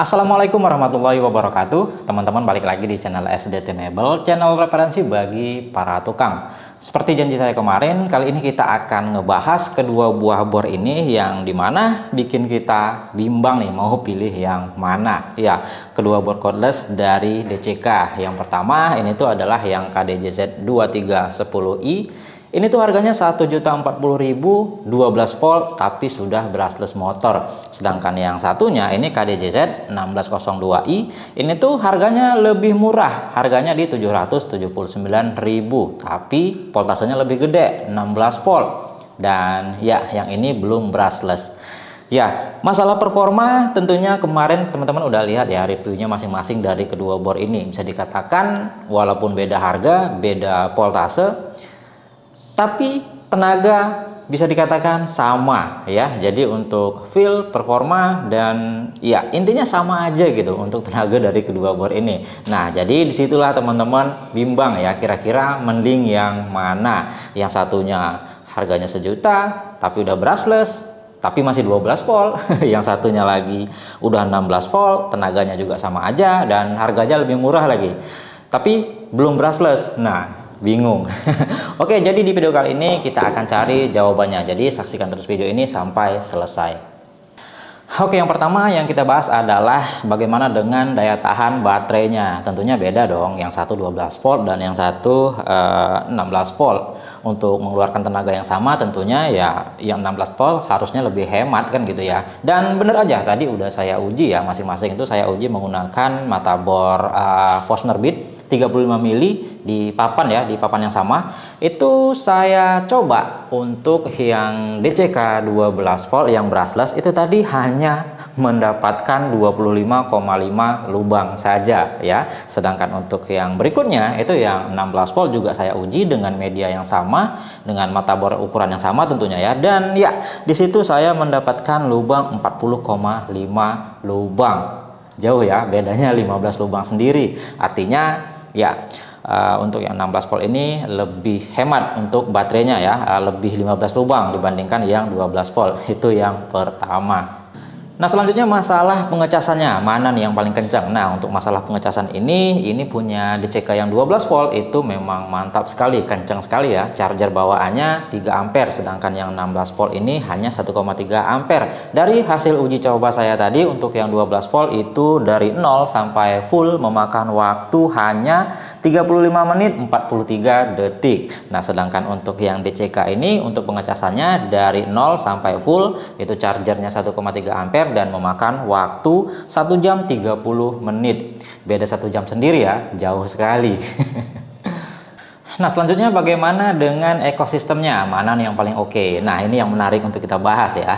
Assalamualaikum warahmatullahi wabarakatuh. Teman-teman, balik lagi di channel SDT Mebel, channel referensi bagi para tukang. Seperti janji saya kemarin, kali ini kita akan ngebahas kedua buah bor ini yang dimana bikin kita bimbang nih mau pilih yang mana. Ya, kedua bor cordless dari DCK. Yang pertama ini tuh adalah yang KDJZ 2310i. Ini tuh harganya 1.040.000, 12 volt tapi sudah brushless motor. Sedangkan yang satunya ini KDJZ 1602i, ini tuh harganya lebih murah, harganya di 779.000 tapi voltasenya lebih gede, 16 volt. Dan ya, yang ini belum brushless. Ya, masalah performa tentunya kemarin teman-teman udah lihat ya reviewnya masing-masing dari kedua bor ini. Bisa dikatakan walaupun beda harga, beda voltase, tapi tenaga bisa dikatakan sama ya. Jadi untuk feel, performa, dan ya intinya sama aja gitu untuk tenaga dari kedua bor ini. Nah, jadi disitulah teman-teman bimbang ya, kira-kira mending yang mana. Yang satunya harganya 1 juta tapi udah brushless tapi masih 12 volt. Yang satunya lagi udah 16 volt, tenaganya juga sama aja dan harganya lebih murah lagi tapi belum brushless. Nah, bingung. Oke, jadi di video kali ini kita akan cari jawabannya. Jadi saksikan terus video ini sampai selesai. Oke, yang pertama yang kita bahas adalah bagaimana dengan daya tahan baterainya. Tentunya beda dong, yang satu 12 volt dan yang satu 16 volt. Untuk mengeluarkan tenaga yang sama tentunya ya yang 16 volt harusnya lebih hemat kan gitu ya. Dan bener aja tadi udah saya uji ya, masing-masing itu saya uji menggunakan mata bor Forstner Beat 35 mili di papan ya, di papan yang sama. Itu saya coba untuk yang DCK 12 volt yang brushless itu tadi hanya mendapatkan 25,5 lubang saja ya. Sedangkan untuk yang berikutnya itu yang 16 volt juga saya uji dengan media yang sama, dengan mata bor ukuran yang sama tentunya ya. Dan ya, di situ saya mendapatkan lubang 40,5 lubang. Jauh ya, bedanya 15 lubang sendiri. Artinya ya, untuk yang 16 volt ini lebih hemat untuk baterainya ya, lebih 15 lubang dibandingkan yang 12 volt. Itu yang pertama. Nah, selanjutnya masalah pengecasannya, mana nih yang paling kencang. Nah, untuk masalah pengecasan ini punya DCK yang 12 volt itu memang mantap sekali, kencang sekali ya. Charger bawaannya 3 ampere, sedangkan yang 16 volt ini hanya 1,3 ampere. Dari hasil uji coba saya tadi untuk yang 12 volt itu dari 0 sampai full memakan waktu hanya 35 menit 43 detik. Nah, sedangkan untuk yang DCK ini untuk pengecasannya dari 0 sampai full itu chargernya 1,3 ampere dan memakan waktu 1 jam 30 menit. Beda 1 jam sendiri ya, jauh sekali. Nah, selanjutnya bagaimana dengan ekosistemnya? Mana nih yang paling oke? Nah, ini yang menarik untuk kita bahas ya.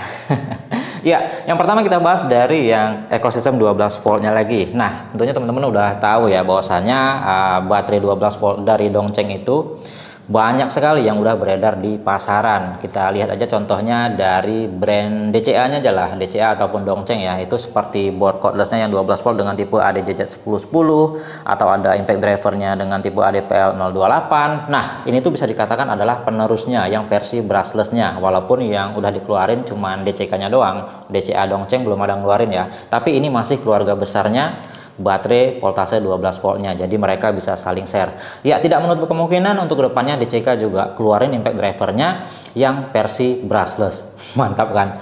Ya, yang pertama kita bahas dari yang ekosistem 12 voltnya lagi. Nah, tentunya teman-teman udah tahu ya bahwasanya baterai 12 volt dari Dongcheng itu banyak sekali yang udah beredar di pasaran. Kita lihat aja contohnya dari brand DCA-nya aja lah, DCA ataupun Dongcheng ya. Itu seperti board cordless-nya yang 12 volt dengan tipe ADJZ 1010 atau ada impact driver-nya dengan tipe ADPL 028. Nah, ini tuh bisa dikatakan adalah penerusnya yang versi brushless-nya. Walaupun yang udah dikeluarin cuman DCK-nya doang. DCA Dongcheng belum ada ngeluarin ya. Tapi ini masih keluarga besarnya baterai voltase 12 voltnya, jadi mereka bisa saling share. Ya, tidak menutup kemungkinan untuk kedepannya DCK juga keluarin impact drivernya yang versi brushless. Mantap kan?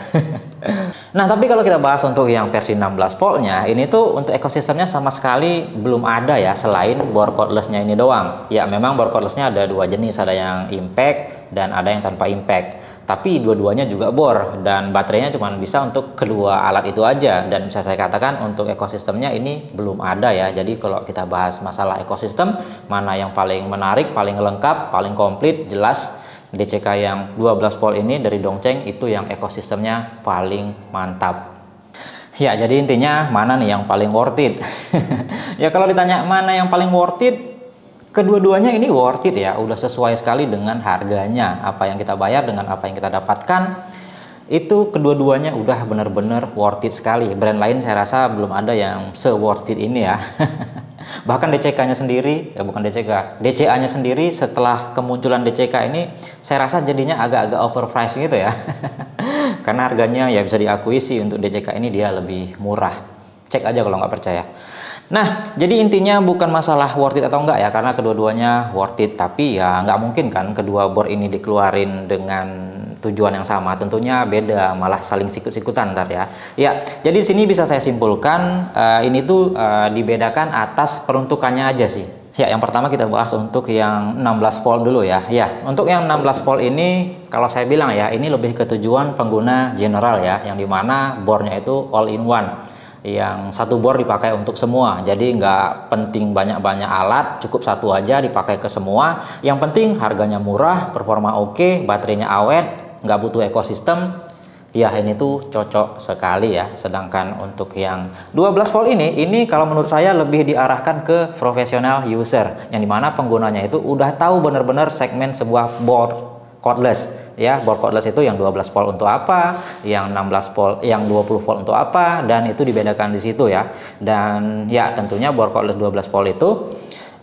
Nah, tapi kalau kita bahas untuk yang versi 16 voltnya ini tuh untuk ekosistemnya sama sekali belum ada ya, selain bor cordless-nya ini doang. Ya, memang bor cordless-nya ada dua jenis, ada yang impact dan ada yang tanpa impact. Tapi dua-duanya juga bor dan baterainya cuma bisa untuk kedua alat itu aja. Dan bisa saya katakan untuk ekosistemnya ini belum ada ya. Jadi kalau kita bahas masalah ekosistem, mana yang paling menarik, paling lengkap, paling komplit, jelas DCK yang 12 volt ini dari Dongcheng itu yang ekosistemnya paling mantap. Ya, jadi intinya mana nih yang paling worth it? Ya, kalau ditanya mana yang paling worth it, kedua-duanya ini worth it ya, udah sesuai sekali dengan harganya. Apa yang kita bayar dengan apa yang kita dapatkan, itu kedua-duanya udah bener-bener worth it sekali. Brand lain saya rasa belum ada yang se-worth it ini ya. Bahkan DCK-nya sendiri, ya bukan DCK, DCA-nya sendiri setelah kemunculan DCK ini, saya rasa jadinya agak-agak overpriced gitu ya. Karena harganya ya bisa diakui sih untuk DCK ini dia lebih murah. Cek aja kalau nggak percaya. Nah, jadi intinya bukan masalah worth it atau enggak ya, karena kedua-duanya worth it. Tapi ya nggak mungkin kan kedua board ini dikeluarin dengan tujuan yang sama. Tentunya beda, malah saling sikut-sikutan ntar ya. Ya, jadi di sini bisa saya simpulkan ini tuh dibedakan atas peruntukannya aja sih. Ya, yang pertama kita bahas untuk yang 16 volt dulu ya. Ya, untuk yang 16 volt ini kalau saya bilang ya, ini lebih ke tujuan pengguna general ya, yang dimana boardnya itu all in one. Yang satu bor dipakai untuk semua, jadi nggak penting banyak-banyak alat, cukup satu aja dipakai ke semua. Yang penting harganya murah, performa oke, baterainya awet, nggak butuh ekosistem. Ya, ini tuh cocok sekali ya. Sedangkan untuk yang 12 volt ini kalau menurut saya lebih diarahkan ke profesional user, yang dimana penggunanya itu udah tahu benar-benar segmen sebuah board cordless ya. Board cordless itu yang 12 volt untuk apa, yang 16 volt, yang 20 volt untuk apa, dan itu dibedakan di situ ya. Dan ya tentunya board cordless 12 volt itu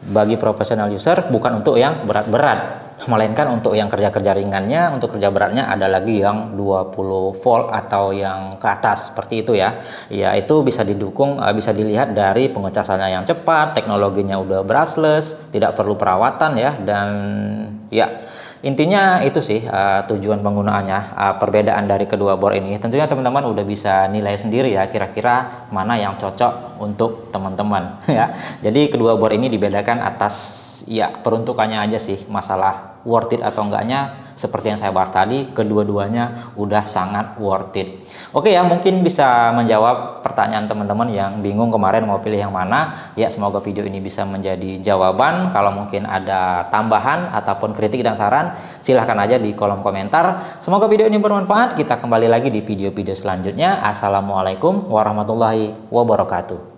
bagi profesional user bukan untuk yang berat-berat, melainkan untuk yang kerja-kerja ringannya. Untuk kerja beratnya ada lagi yang 20 volt atau yang ke atas seperti itu ya. Ya, itu bisa didukung, bisa dilihat dari pengecasannya yang cepat, teknologinya udah brushless, tidak perlu perawatan ya. Dan ya intinya itu sih tujuan penggunaannya, perbedaan dari kedua board ini. Tentunya teman-teman udah bisa nilai sendiri ya, kira-kira mana yang cocok untuk teman-teman ya. Jadi kedua board ini dibedakan atas ya peruntukannya aja sih. Masalah worth it atau enggaknya, seperti yang saya bahas tadi, kedua-duanya udah sangat worth it. Oke ya, mungkin bisa menjawab pertanyaan teman-teman yang bingung kemarin mau pilih yang mana. Ya, semoga video ini bisa menjadi jawaban. Kalau mungkin ada tambahan ataupun kritik dan saran, silahkan aja di kolom komentar. Semoga video ini bermanfaat. Kita kembali lagi di video-video selanjutnya. Assalamualaikum warahmatullahi wabarakatuh.